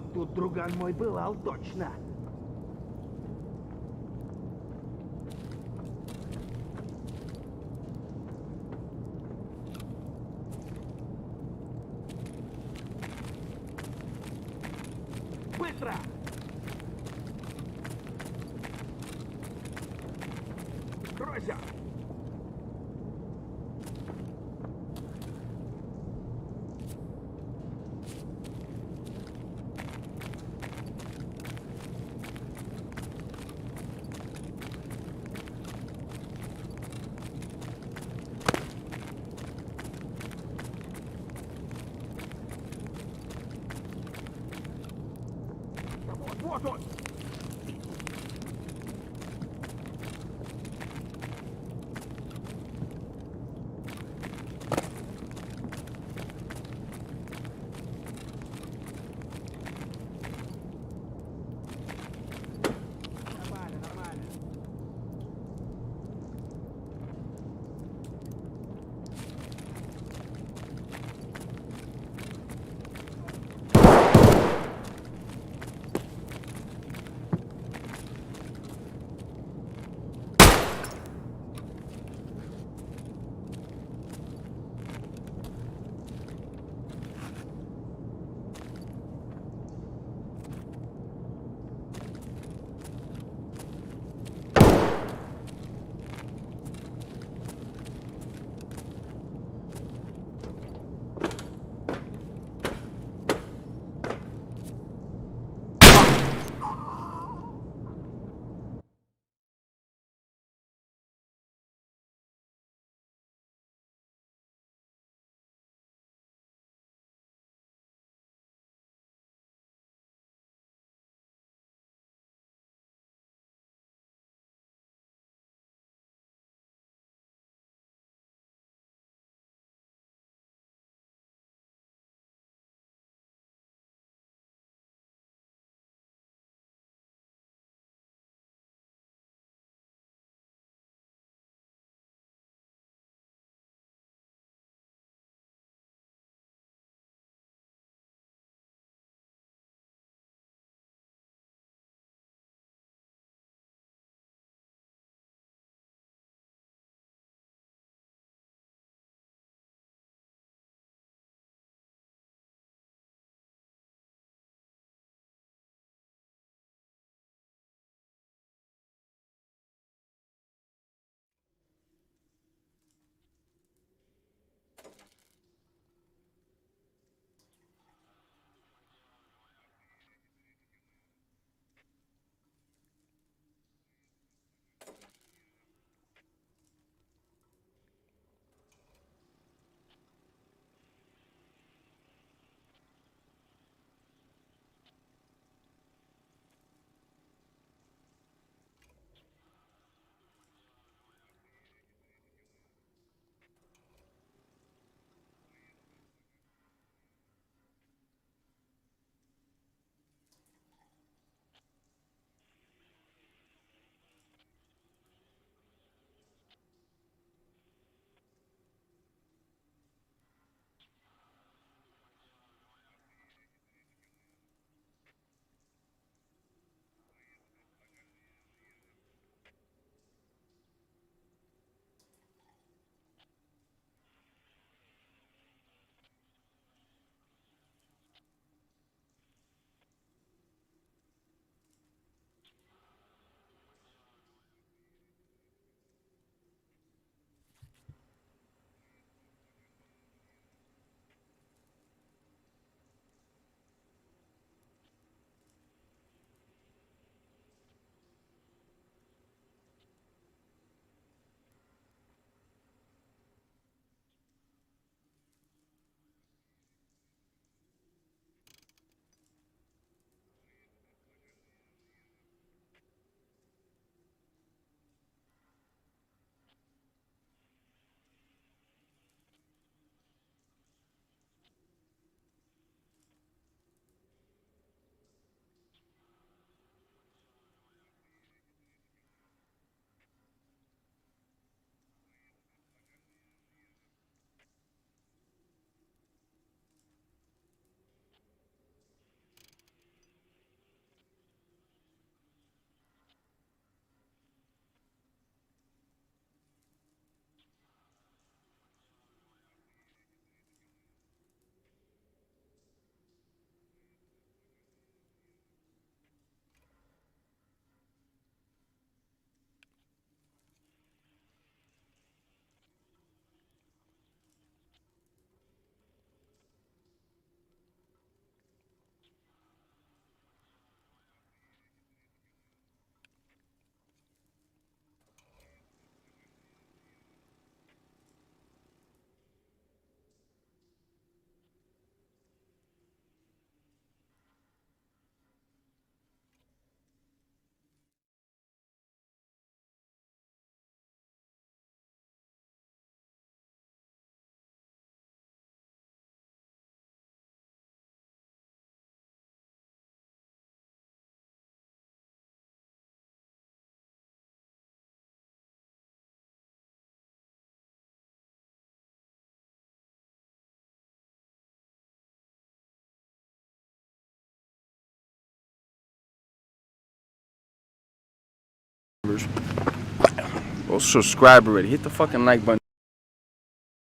Вот тут друган мой бывал точно. Быстро! Кройся! Вот он! Нормально, нормально. Go subscribe already. Hit the fucking like button.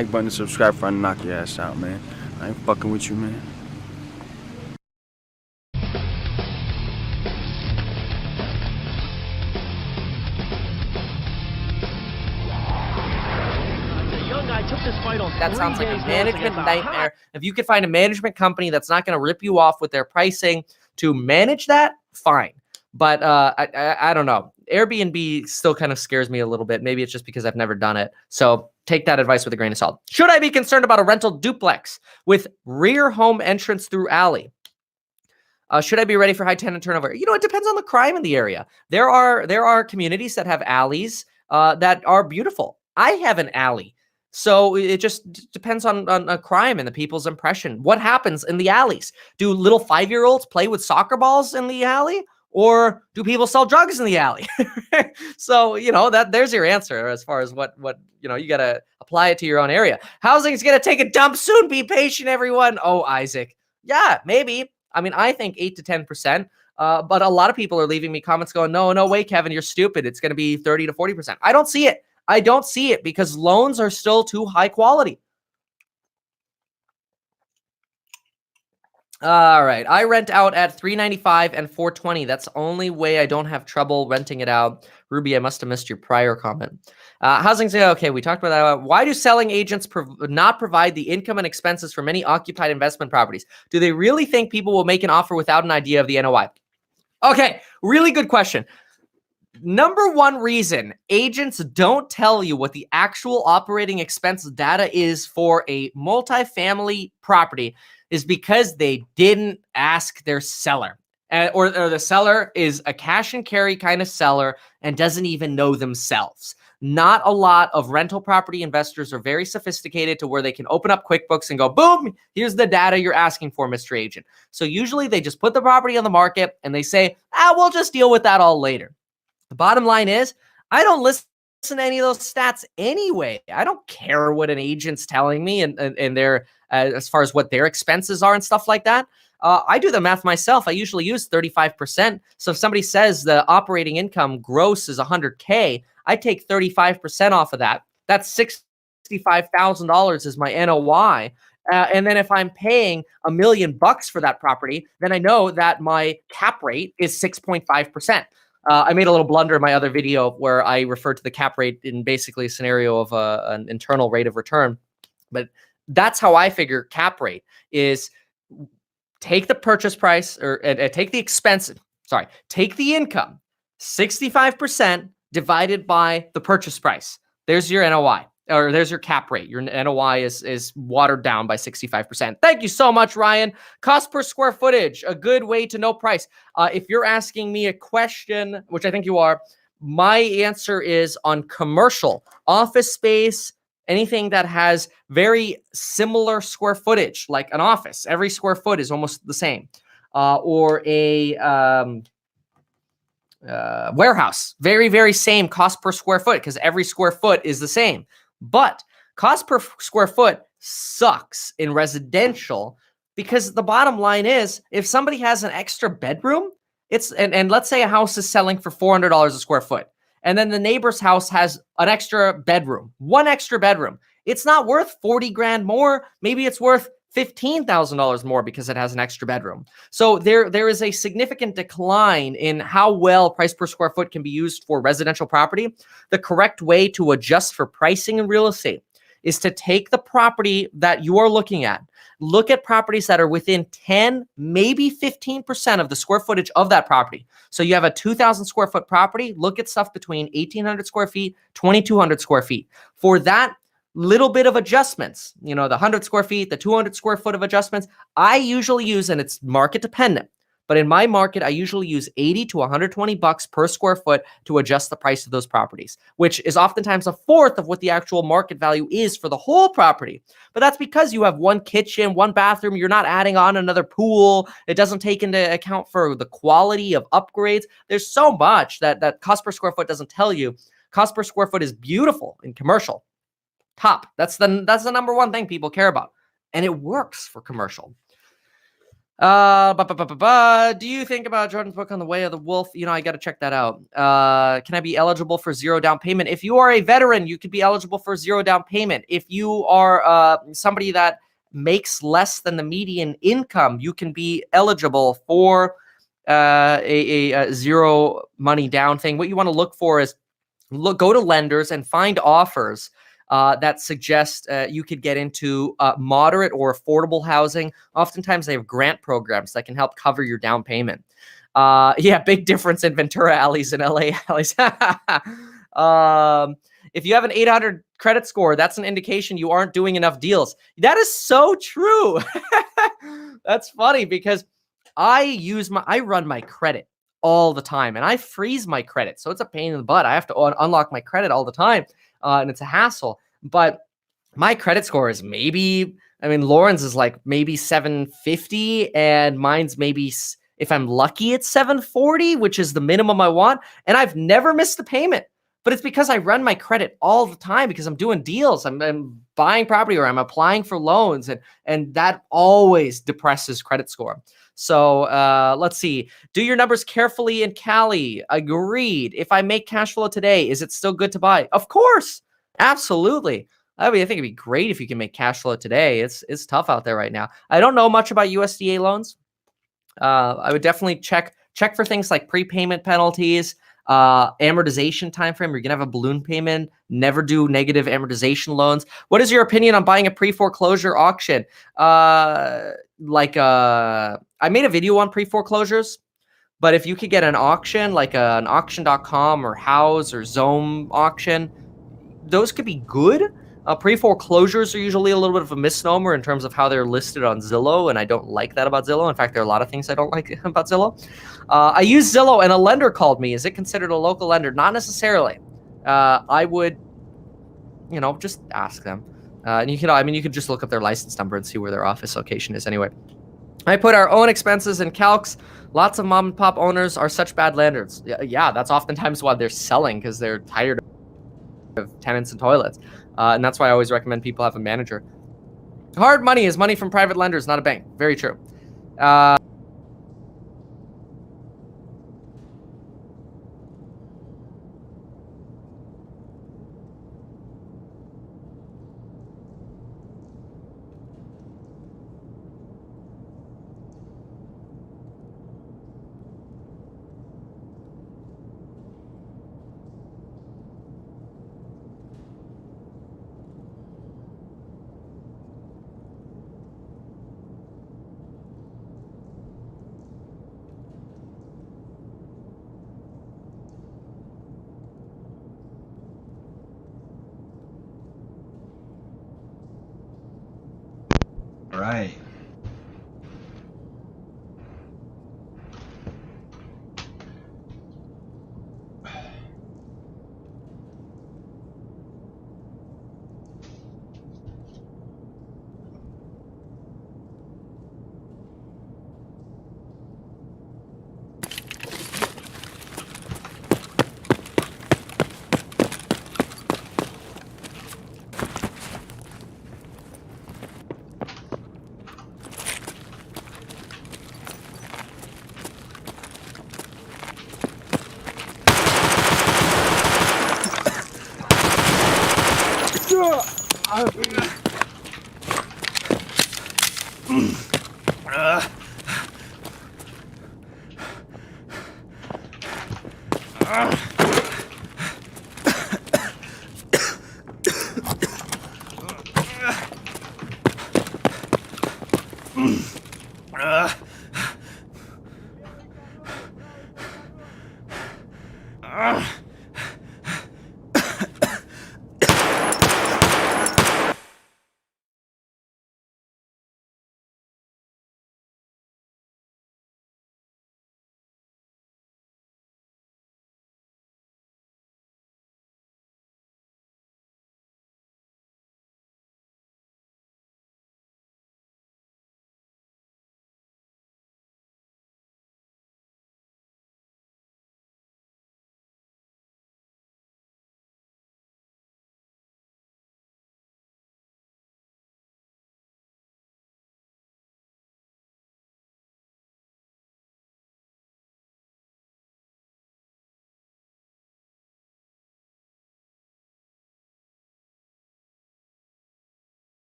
And subscribe before I knock your ass out, man. I ain't fucking with you, man. That sounds like a management nightmare. If you could find a management company that's not going to rip you off with their pricing to manage that, fine. But I don't know. Airbnb still kind of scares me a little bit. Maybe it's just because I've never done it. So take that advice with a grain of salt. Should I be concerned about a rental duplex with rear home entrance through alley? Should I be ready for high tenant turnover? You know, it depends on the crime in the area. There are communities that have alleys that are beautiful. I have an alley. So it just depends on a crime and the people's impression. What happens in the alleys? Do little 5-year-olds play with soccer balls in the alley? Or do people sell drugs in the alley? So, you know, there's your answer as far as what you got to apply it to your own area. Housing is going to take a dump soon. Be patient, everyone. Oh, Isaac. Yeah, maybe. I mean, I think 8 to 10%. But a lot of people are leaving me comments going, no way, Kevin, you're stupid. It's going to be 30 to 40%. I don't see it. I don't see it because loans are still too high quality. All right. I rent out at $395 and $420. That's the only way I don't have trouble renting it out. Ruby, I must have missed your prior comment. Housing's okay. We talked about that. Why do selling agents not provide the income and expenses for many occupied investment properties? Do they really think people will make an offer without an idea of the NOI? Okay. Really good question. Number one reason agents don't tell you what the actual operating expense data is for a multifamily property is because they didn't ask their seller. Or the seller is a cash and carry kind of seller and doesn't even know themselves. Not a lot of rental property investors are very sophisticated to where they can open up QuickBooks and go, boom, here's the data you're asking for, Mr. Agent. So usually they just put the property on the market and they say, we'll just deal with that all later. The bottom line is, I don't listen to any of those stats anyway. I don't care what an agent's telling me and their as far as what their expenses are and stuff like that. I do the math myself. I usually use 35%. So if somebody says the operating income gross is $100K, I take 35% off of that. That's $65,000 is my NOI. And then if I'm paying $1 million for that property, then I know that my cap rate is 6.5%. I made a little blunder in my other video where I referred to the cap rate in basically a scenario of an internal rate of return. But that's how I figure cap rate is take the purchase price or take the expense. Sorry, take the income, 65% divided by the purchase price. There's your NOI. Or there's your cap rate. Your NOI is watered down by 65%. Thank you so much, Ryan. Cost per square footage, a good way to know price. If you're asking me a question, which I think you are, my answer is on commercial, office space, anything that has very similar square footage, like an office. Every square foot is almost the same. Or a warehouse, very, very same cost per square foot because every square foot is the same. But cost per square foot sucks in residential because the bottom line is if somebody has an extra bedroom, and let's say a house is selling for $400 a square foot, and then the neighbor's house has an extra bedroom, one extra bedroom. It's not worth 40 grand more. Maybe it's worth $15,000 more because it has an extra bedroom. So there is a significant decline in how well price per square foot can be used for residential property. The correct way to adjust for pricing in real estate is to take the property that you are looking at, look at properties that are within 10, maybe 15% of the square footage of that property. So you have a 2,000 square foot property, look at stuff between 1,800 square feet, 2,200 square feet. For that, little bit of adjustments, the 100 square feet, the 200 square foot of adjustments, I usually use, and it's market dependent, but in my market, I usually use $80 to $120 per square foot to adjust the price of those properties, which is oftentimes a fourth of what the actual market value is for the whole property. But that's because you have one kitchen, one bathroom, you're not adding on another pool. It doesn't take into account for the quality of upgrades. There's so much that cost per square foot doesn't tell you. Cost per square foot is beautiful in commercial. Top. That's the number one thing people care about. And it works for commercial. Do you think about Jordan's book on the Way of the Wolf? I got to check that out. Can I be eligible for zero down payment? If you are a veteran, you could be eligible for zero down payment. If you are somebody that makes less than the median income, you can be eligible for a zero money down thing. What you want to look for is go to lenders and find offers that suggest you could get into moderate or affordable housing. Oftentimes, they have grant programs that can help cover your down payment. Yeah, big difference in Ventura alleys and LA alleys. If you have an 800 credit score, that's an indication you aren't doing enough deals. That is so true. That's funny because I run my credit all the time and I freeze my credit. So it's a pain in the butt. I have to unlock my credit all the time. And it's a hassle. But my credit score is Lauren's is like maybe 750 and mine's maybe, if I'm lucky, it's 740, which is the minimum I want. And I've never missed a payment. But it's because I run my credit all the time because I'm doing deals. I'm buying property or I'm applying for loans. And that always depresses credit score. So let's see. Do your numbers carefully in Cali. Agreed. If I make cash flow today, is it still good to buy? Of course. Absolutely. I think it'd be great if you can make cash flow today. It's tough out there right now. I don't know much about USDA loans. I would definitely check for things like prepayment penalties, amortization time frame. You're gonna have a balloon payment. Never do negative amortization loans. What is your opinion on buying a pre-foreclosure auction? I made a video on pre-foreclosures, but if you could get an auction like an auction.com or House or Zome auction, those could be good. Pre-foreclosures are usually a little bit of a misnomer in terms of how they're listed on Zillow, and I don't like that about Zillow. In fact, there are a lot of things I don't like about Zillow. I use Zillow, and a lender called me. Is it considered a local lender? Not necessarily. I would, just ask them. And you could just look up their license number and see where their office location is anyway. I put our own expenses in calcs. Lots of mom and pop owners are such bad landlords. Yeah, that's oftentimes why they're selling, because they're tired of tenants and toilets. And that's why I always recommend people have a manager. Hard money is money from private lenders, not a bank. Very true. Right.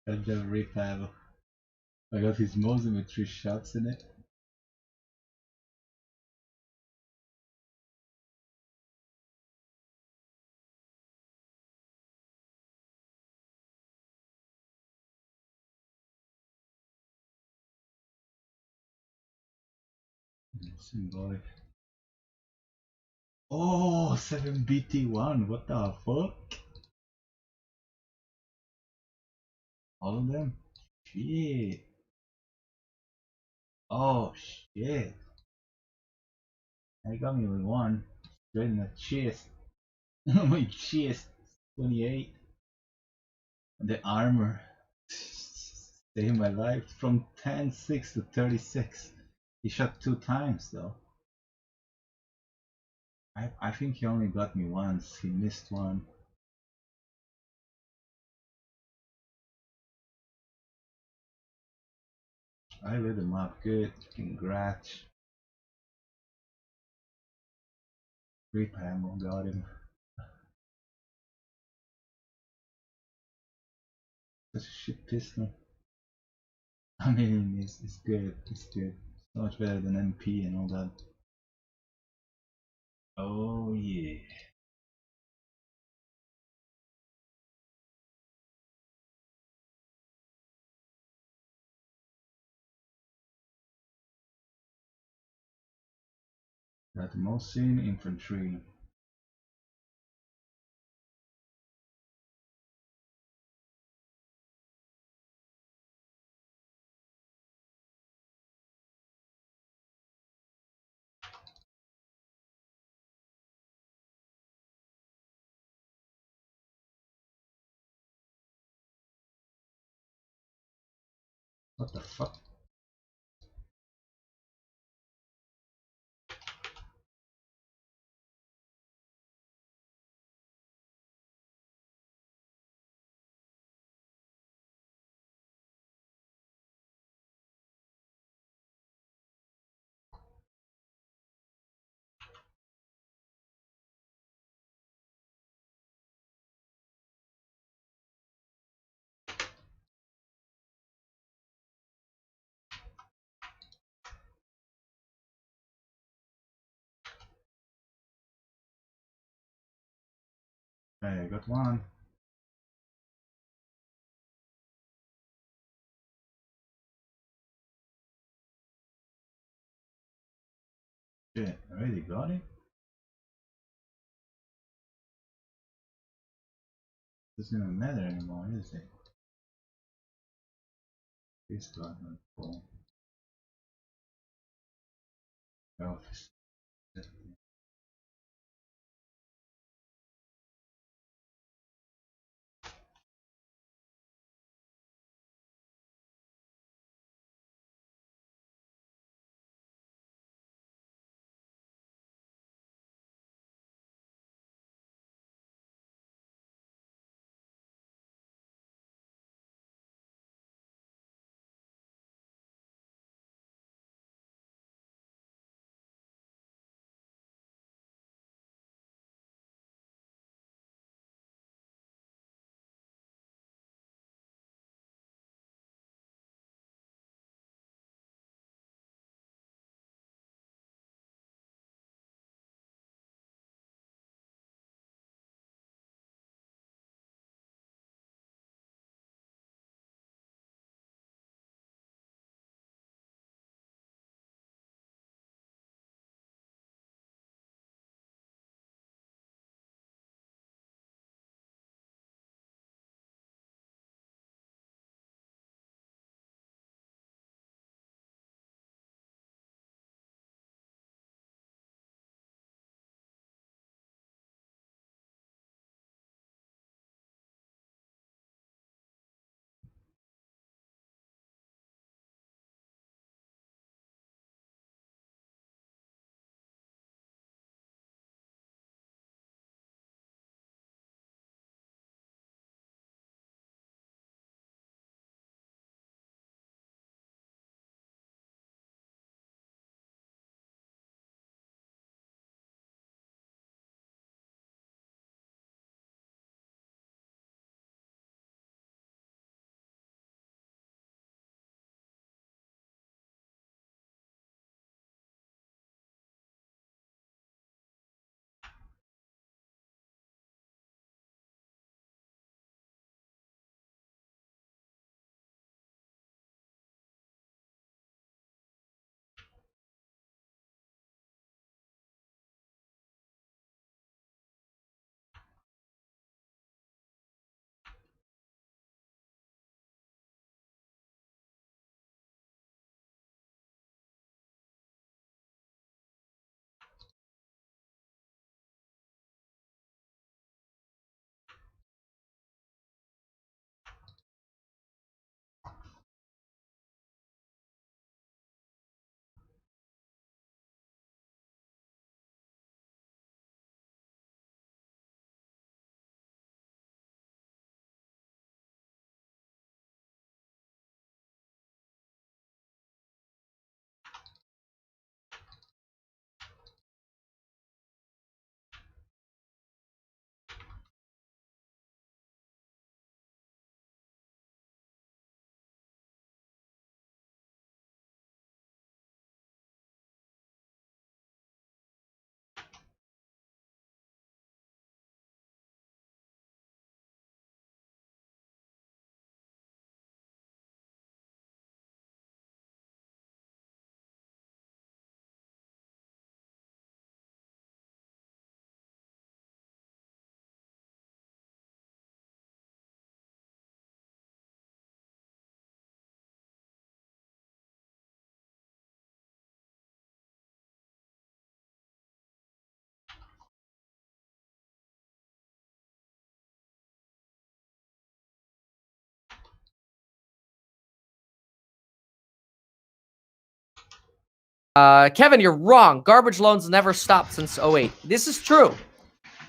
And the rip ammo. I got his Mosin with 3 shots in it. Symbolic. Oh, 7BT1, what the fuck? All of them? Shit. Oh shit. I got me with one. Straight in the chest. My chest. 28. The armor. Saved my life from 10-6 to 36. He shot 2 times though. I think he only got me once. He missed one. I lit him up good. Congrats. Rip ammo got him. Such a shit pistol. I mean, it's good. It's good. So much better than MP and all that. Oh yeah. Got the most seen infantry. What the fuck? Hey, I got one. Shit, I already got it? Doesn't even matter anymore, is it? This got no full. Office. Kevin, you're wrong. Garbage loans never stopped since '08. This is true.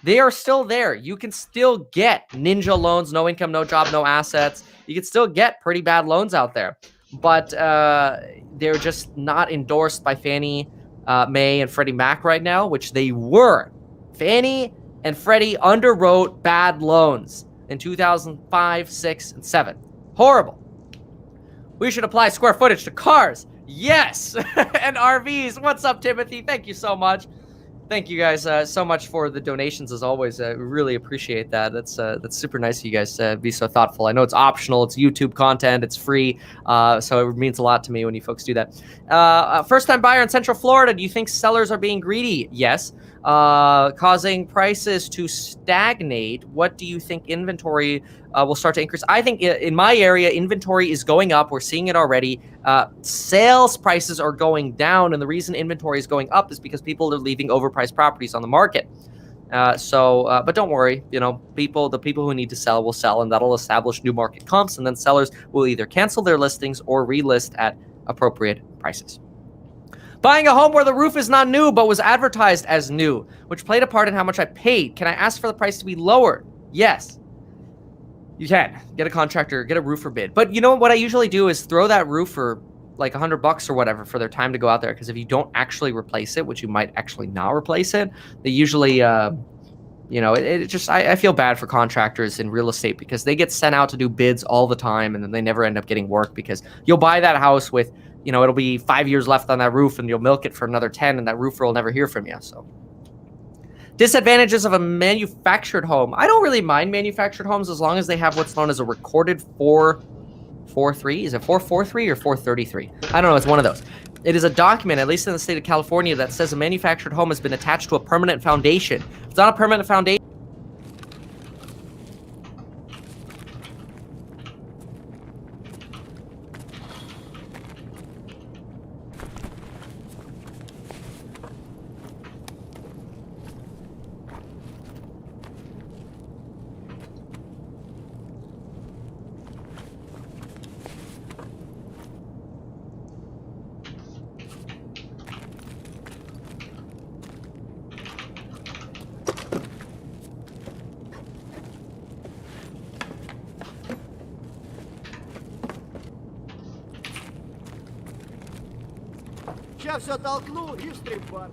They are still there. You can still get ninja loans, no income, no job, no assets. You can still get pretty bad loans out there, but they're just not endorsed by Fannie Mae and Freddie Mac right now, which they were. Fannie and Freddie underwrote bad loans in 2005, 6, and 7. Horrible. We should apply square footage to cars. Yes. And RVs. What's up, Timothy? Thank you so much. Thank you guys so much for the donations as always. We really appreciate that. That's super nice of you guys to be so thoughtful. I know it's optional. It's YouTube content. It's free. So it means a lot to me when you folks do that. First-time buyer in Central Florida. Do you think sellers are being greedy? Yes. Causing prices to stagnate. What do you think inventory will start to increase? I think in my area, inventory is going up. We're seeing it already. Sales prices are going down, and the reason inventory is going up is because people are leaving overpriced properties on the market. But don't worry, the people who need to sell will sell, and that'll establish new market comps, and then sellers will either cancel their listings or relist at appropriate prices. Buying a home where the roof is not new but was advertised as new, which played a part in how much I paid. Can I ask for the price to be lowered? Yes. You can. Get a contractor, get a roofer bid. But you know what I usually do is throw that roof for like $100 or whatever for their time to go out there, because if you don't actually replace it, which you might actually not replace it, they usually I feel bad for contractors in real estate because they get sent out to do bids all the time and then they never end up getting work, because you'll buy that house with, it'll be 5 years left on that roof and you'll milk it for another 10 and that roofer will never hear from you. So disadvantages of a manufactured home. I don't really mind manufactured homes as long as they have what's known as a recorded 443. Is it 443 or 433? I don't know. It's one of those. It is a document, at least in the state of California, that says a manufactured home has been attached to a permanent foundation. If it's not a permanent foundation, Сейчас все толкну и в стрип-бар.